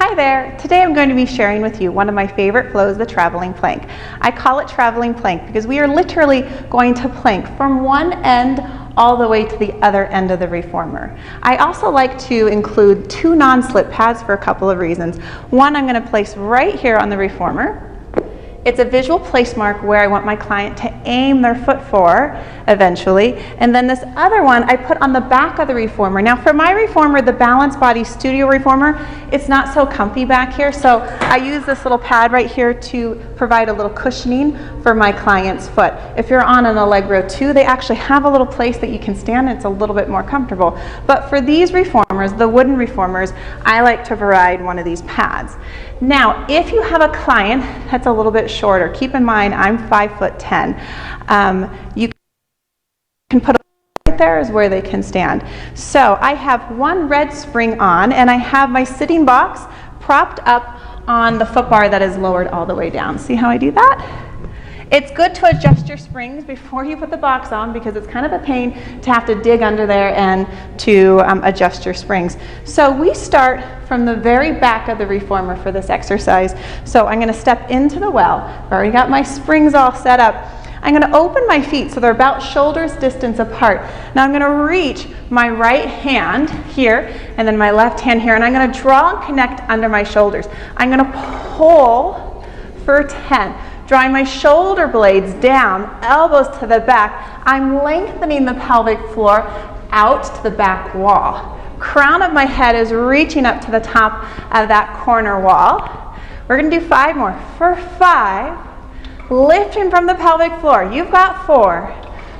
Hi there! Today I'm going to be sharing with you one of my favorite flows, the traveling plank. I call it traveling plank because we are literally going to plank from one end all the way to the other end of the reformer. I also like to include two non-slip pads for a couple of reasons. One I'm going to place right here on the reformer. It's a visual place mark where I want my client to aim their foot for eventually. And then this other one I put on the back of the reformer. Now for my reformer, the Balance Body Studio reformer, it's not so comfy back here. So I use this little pad right here to provide a little cushioning for my client's foot. If you're on an Allegro 2, they actually have a little place that you can stand and it's a little bit more comfortable. But for these reformers, the wooden reformers, I like to provide one of these pads. Now, if you have a client that's a little bit shorter, keep in mind I'm 5'10". You can put right there is where they can stand. So I have one red spring on and I have my sitting box propped up on the foot bar that is lowered all the way down. See how I do that? It's good to adjust your springs before you put the box on because it's kind of a pain to have to dig under there and to adjust your springs. So we start from the very back of the reformer for this exercise. So I'm going to step into the well. I've already got my springs all set up. I'm going to open my feet so they're about shoulders distance apart. Now I'm going to reach my right hand here and then my left hand here and I'm going to draw and connect under my shoulders. I'm going to pull for 10. Drawing my shoulder blades down, elbows to the back. I'm lengthening the pelvic floor out to the back wall. Crown of my head is reaching up to the top of that corner wall. We're going to do 5 more. For 5, lifting from the pelvic floor. You've got 4.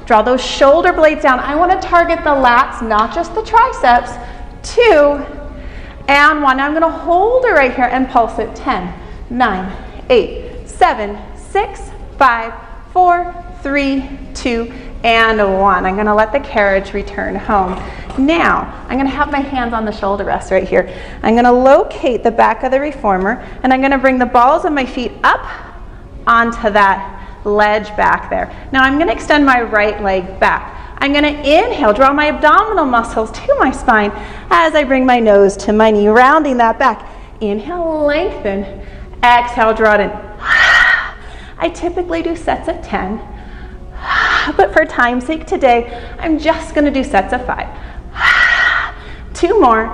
Draw those shoulder blades down. I want to target the lats, not just the triceps. 2 and 1. Now I'm going to hold it right here and pulse it. 10, 9, 8, 7, 6, 5, 4, 3, 2, and 1. I'm going to let the carriage return home. Now, I'm going to have my hands on the shoulder rest right here. I'm going to locate the back of the reformer, and I'm going to bring the balls of my feet up onto that ledge back there. Now, I'm going to extend my right leg back. I'm going to inhale, draw my abdominal muscles to my spine as I bring my nose to my knee, rounding that back. Inhale, lengthen. Exhale, draw it in. I typically do sets of 10, but for time's sake today, I'm just going to do sets of 5. 2 more.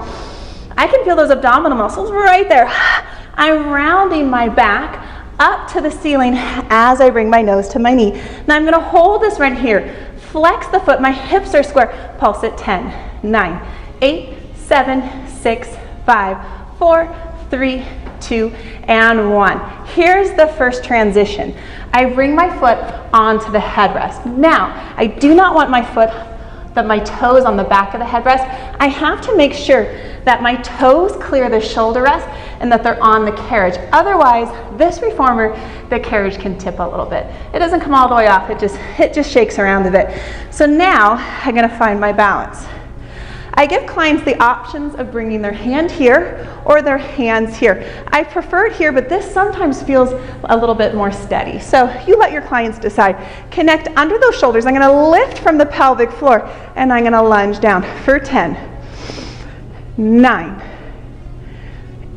I can feel those abdominal muscles right there. I'm rounding my back up to the ceiling as I bring my nose to my knee. Now I'm going to hold this right here. Flex the foot. My hips are square. Pulse it. 10, 9, 8, 7, 6, 5, 4, 3, 2, and 1. Here's the first transition. I bring my foot onto the headrest. Now, I do not want my toes on the back of the headrest. I have to make sure that my toes clear the shoulder rest and that they're on the carriage. Otherwise, this reformer, the carriage can tip a little bit. It doesn't come all the way off, it just shakes around a bit. So now, I'm gonna find my balance. I give clients the options of bringing their hand here or their hands here. I prefer it here, but this sometimes feels a little bit more steady. So you let your clients decide. Connect under those shoulders. I'm going to lift from the pelvic floor and I'm going to lunge down for 10, 9,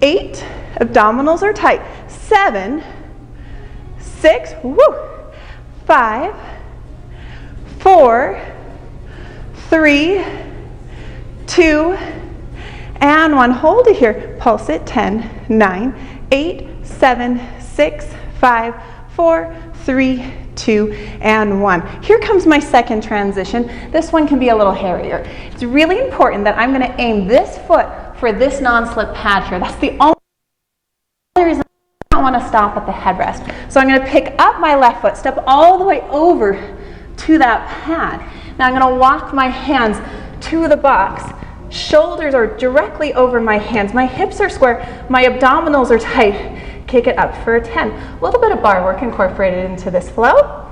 8, abdominals are tight, 7, 6, 5, 4, 3, 2, and 1. Hold it here. Pulse it. 10, 9, 8, 7, 6, 5, 4, 3, 2, and 1. Here comes my second transition. This one can be a little hairier. It's really important that I'm going to aim this foot for this non-slip pad here. That's the only reason I don't want to stop at the headrest. So I'm going to pick up my left foot, step all the way over to that pad. Now I'm going to walk my hands to the box. Shoulders are directly over my hands. My hips are square. My abdominals are tight. Kick it up for a 10. A little bit of bar work incorporated into this flow.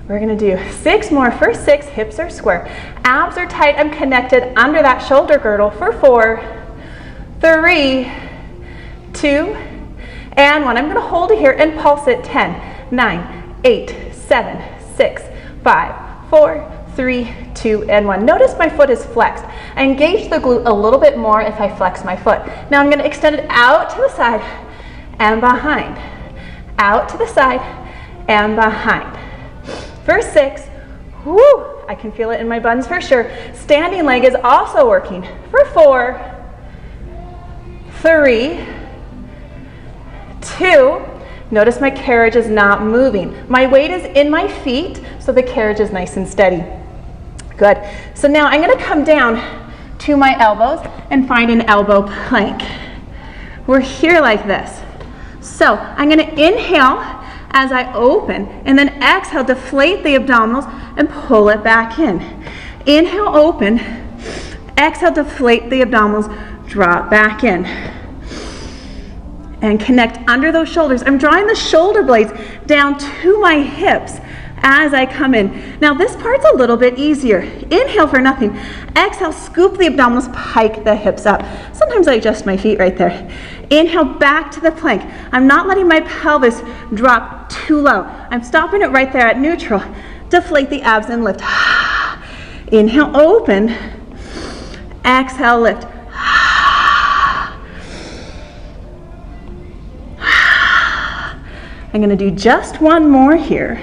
We're going to do 6 more. For 6, hips are square. Abs are tight. I'm connected under that shoulder girdle for 4, 3, 2, and 1. I'm going to hold it here and pulse it. 10, 9, 8, 7, 6, 5, 4, 3, 2, and 1. Notice my foot is flexed. I engage the glute a little bit more if I flex my foot. Now I'm going to extend it out to the side and behind. Out to the side and behind. For 6, whoo, I can feel it in my buns for sure. Standing leg is also working. For 4, 3, 2, notice my carriage is not moving. My weight is in my feet, so the carriage is nice and steady. Good. So now I'm going to come down to my elbows and find an elbow plank. We're here like this. So I'm going to inhale as I open, and then exhale, deflate the abdominals and pull it back in. Inhale, open. Exhale, deflate the abdominals, drop back in. And connect under those shoulders. I'm drawing the shoulder blades down to my hips as I come in. Now this part's a little bit easier. Inhale for nothing. Exhale, scoop the abdominals, pike the hips up. Sometimes I adjust my feet right there. Inhale back to the plank. I'm not letting my pelvis drop too low. I'm stopping it right there at neutral. Deflate the abs and lift. Inhale, open. Exhale, lift. I'm going to do just one more here.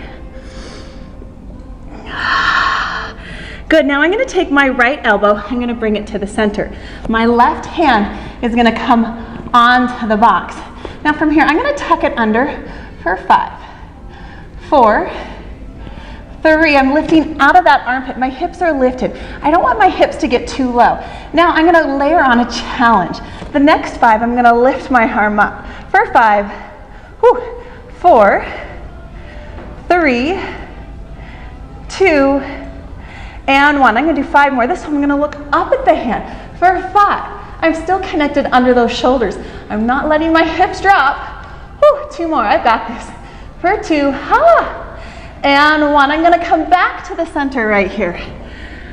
Good, now I'm going to take my right elbow, I'm going to bring it to the center. My left hand is going to come onto the box. Now from here, I'm going to tuck it under for 5, 4, 3, I'm lifting out of that armpit. My hips are lifted. I don't want my hips to get too low. Now I'm going to layer on a challenge. The next 5, I'm going to lift my arm up. For 5, 4, 3, 2, and 1. I'm going to do 5 more. This time I'm going to look up at the hand. For 5, I'm still connected under those shoulders. I'm not letting my hips drop. 2 more. I've got this. For 2, and 1. I'm going to come back to the center right here.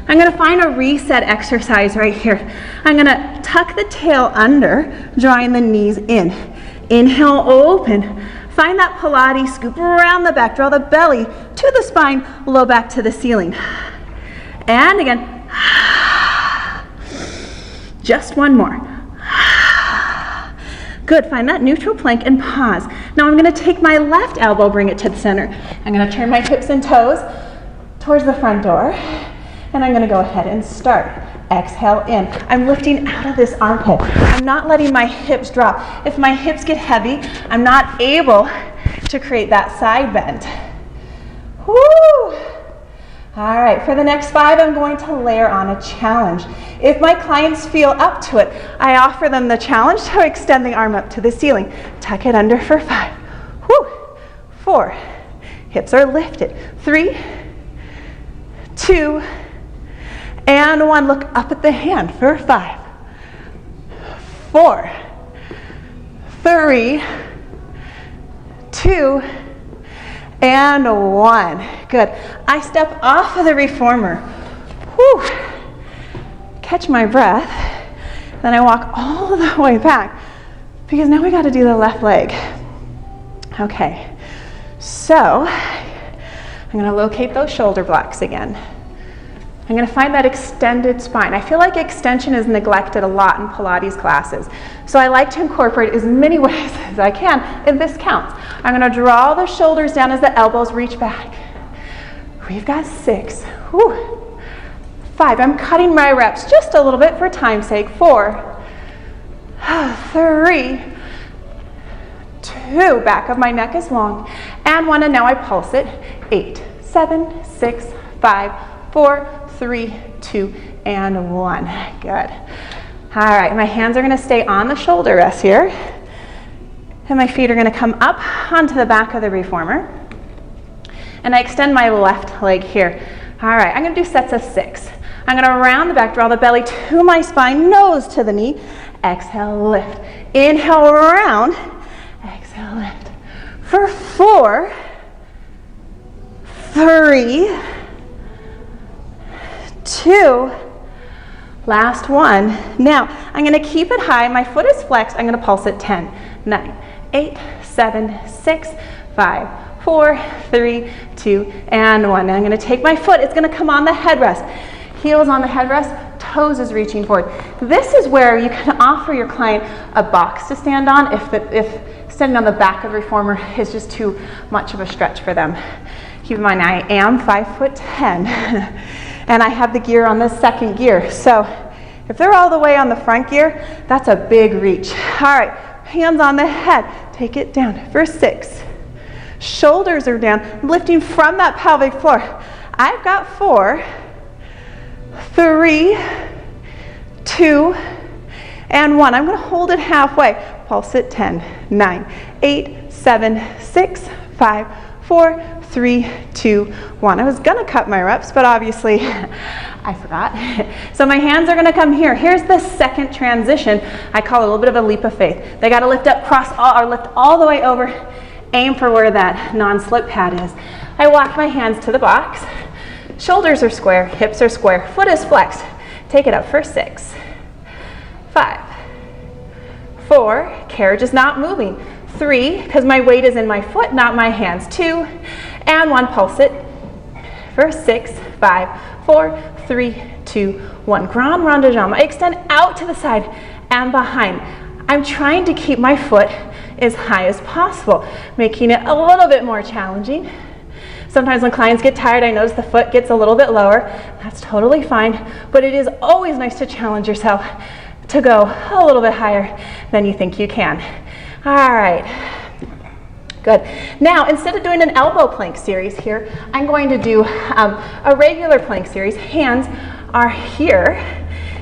I'm going to find a reset exercise right here. I'm going to tuck the tail under, drawing the knees in. Inhale, open. Find that Pilates scoop around the back. Draw the belly to the spine, low back to the ceiling. And again. Just one more. Good, find that neutral plank and pause. Now I'm going to take my left elbow, bring it to the center. I'm going to turn my hips and toes towards the front door. And I'm going to go ahead and start. Exhale in. I'm lifting out of this armpit. I'm not letting my hips drop. If my hips get heavy, I'm not able to create that side bend. Woo! All right, for the next 5, I'm going to layer on a challenge. If my clients feel up to it, I offer them the challenge to extend the arm up to the ceiling. Tuck it under for 5. 4. Hips are lifted. 3, 2, and 1. Look up at the hand for 5, 4, 3, 2, and 1. Good. I step off of the reformer. Whew. Catch my breath. Then I walk all the way back because now we got to do the left leg. Okay. So I'm going to locate those shoulder blocks again. I'm going to find that extended spine. I feel like extension is neglected a lot in Pilates classes. So I like to incorporate as many ways as I can, and this counts. I'm going to draw the shoulders down as the elbows reach back. We've got 6. 5. I'm cutting my reps just a little bit for time's sake. 4, 3, 2. Back of my neck is long. And 1, and now I pulse it. 8, 7, 6, 5, 4, 3, 2, and 1. Good. All right, my hands are going to stay on the shoulder rests here. And my feet are going to come up onto the back of the reformer. And I extend my left leg here. All right, I'm going to do sets of 6. I'm going to round the back, draw the belly to my spine, nose to the knee. Exhale, lift. Inhale, round. Exhale, lift. For 4, 3, 2, last 1. Now, I'm going to keep it high. My foot is flexed. I'm going to pulse it 10, 9, 8, 7, 6, 5, 4, 3, 2, and 1. Now I'm going to take my foot. It's going to come on the headrest. Heels on the headrest, toes is reaching forward. This is where you can offer your client a box to stand on if standing on the back of the reformer is just too much of a stretch for them. Keep in mind, I am 5'10", and I have the gear on the second gear. So if they're all the way on the front gear, that's a big reach. All right, hands on the head, take it down for 6. Shoulders are down, lifting from that pelvic floor. I've got 4, 3, 2, and 1. I'm going to hold it halfway. Pulse it. 10, 9, 8, 7, 6, 5, 4, 3, 2, 1. I was going to cut my reps, but obviously I forgot. So my hands are going to come here. Here's the second transition. I call it a little bit of a leap of faith. They got to lift up, cross all, or lift all the way over. Aim for where that non-slip pad is. I walk my hands to the box. Shoulders are square, hips are square, foot is flexed. Take it up for 6, 5, 4, carriage is not moving. 3, because my weight is in my foot, not my hands. 2, and 1, pulse it for 6, 5, 4, 3, 2, 1. Grand rondejama. I extend out to the side and behind. I'm trying to keep my foot as high as possible, making it a little bit more challenging. Sometimes when clients get tired, I notice the foot gets a little bit lower. That's totally fine, but it is always nice to challenge yourself to go a little bit higher than you think you can. All right, good. Now, instead of doing an elbow plank series here, I'm going to do a regular plank series. Hands are here.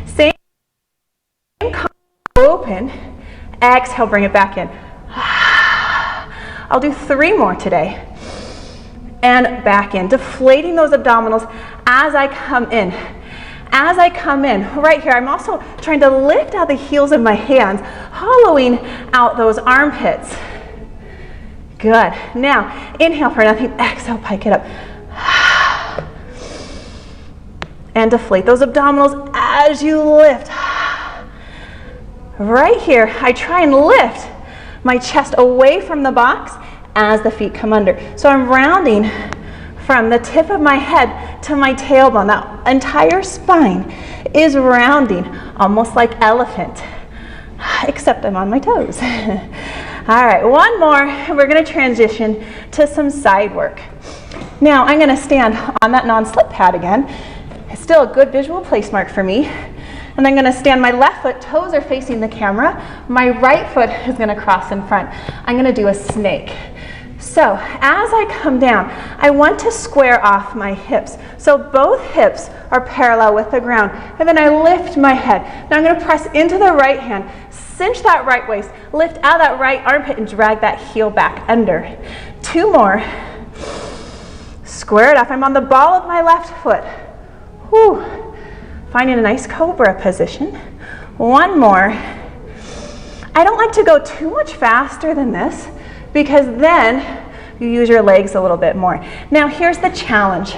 Same open. Exhale, bring it back in. I'll do 3 more today. And back in, deflating those abdominals as I come in. As I come in, right here, I'm also trying to lift out the heels of my hands, hollowing out those armpits. Good. Now, inhale for nothing, exhale, pike it up. And deflate those abdominals as you lift. Right here, I try and lift my chest away from the box as the feet come under. So I'm rounding from the tip of my head to my tailbone. That entire spine is rounding, almost like elephant, except I'm on my toes. All right, 1 more, and we're going to transition to some side work. Now I'm going to stand on that non-slip pad again. It's still a good visual place mark for me. And I'm going to stand, my left foot, toes are facing the camera. My right foot is going to cross in front. I'm going to do a snake. So as I come down, I want to square off my hips. So both hips are parallel with the ground. And then I lift my head. Now I'm going to press into the right hand, cinch that right waist, lift out that right armpit and drag that heel back under. 2 more. Square it off. I'm on the ball of my left foot. Whew. Finding a nice cobra position. 1 more. I don't like to go too much faster than this because then you use your legs a little bit more. Now here's the challenge.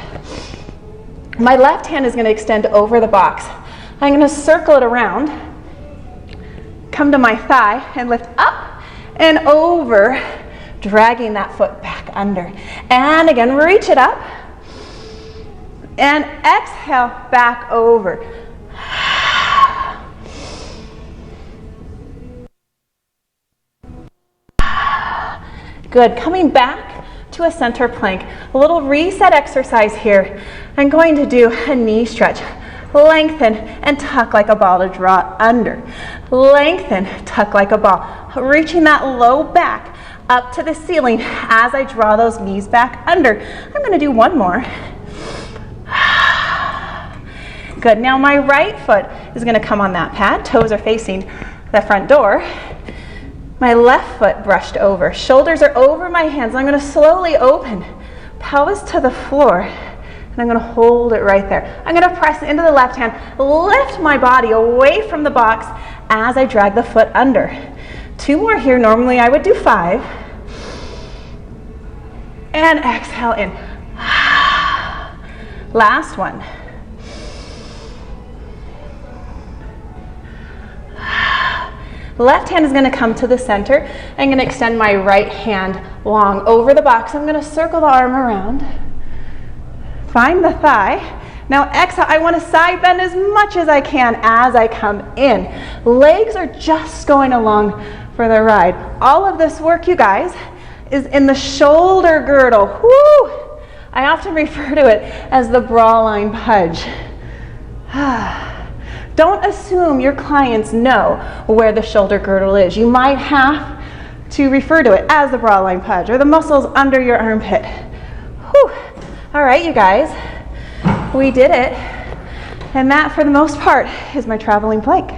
My left hand is going to extend over the box. I'm going to circle it around, come to my thigh and lift up and over, dragging that foot back under. And again, reach it up. And exhale, back over. Good, coming back to a center plank. A little reset exercise here. I'm going to do a knee stretch. Lengthen and tuck like a ball to draw under. Lengthen, tuck like a ball. Reaching that low back up to the ceiling as I draw those knees back under. I'm going to do 1 more. Good, now my right foot is going to come on that pad. Toes are facing the front door. My left foot brushed over. Shoulders are over my hands. I'm going to slowly open. Pelvis to the floor. And I'm going to hold it right there. I'm going to press into the left hand. Lift my body away from the box as I drag the foot under. 2 more here. Normally I would do 5. And exhale in. Last one. Left hand is going to come to the center. I'm going to extend my right hand long over the box. I'm going to circle the arm around. Find the thigh. Now exhale, I want to side bend as much as I can as I come in. Legs are just going along for the ride. All of this work, you guys, is in the shoulder girdle. Woo! I often refer to it as the bra line pudge. Don't assume your clients know where the shoulder girdle is. You might have to refer to it as the bra line pudge or the muscles under your armpit. Whew. All right, you guys, we did it. And that, for the most part, is my traveling plank.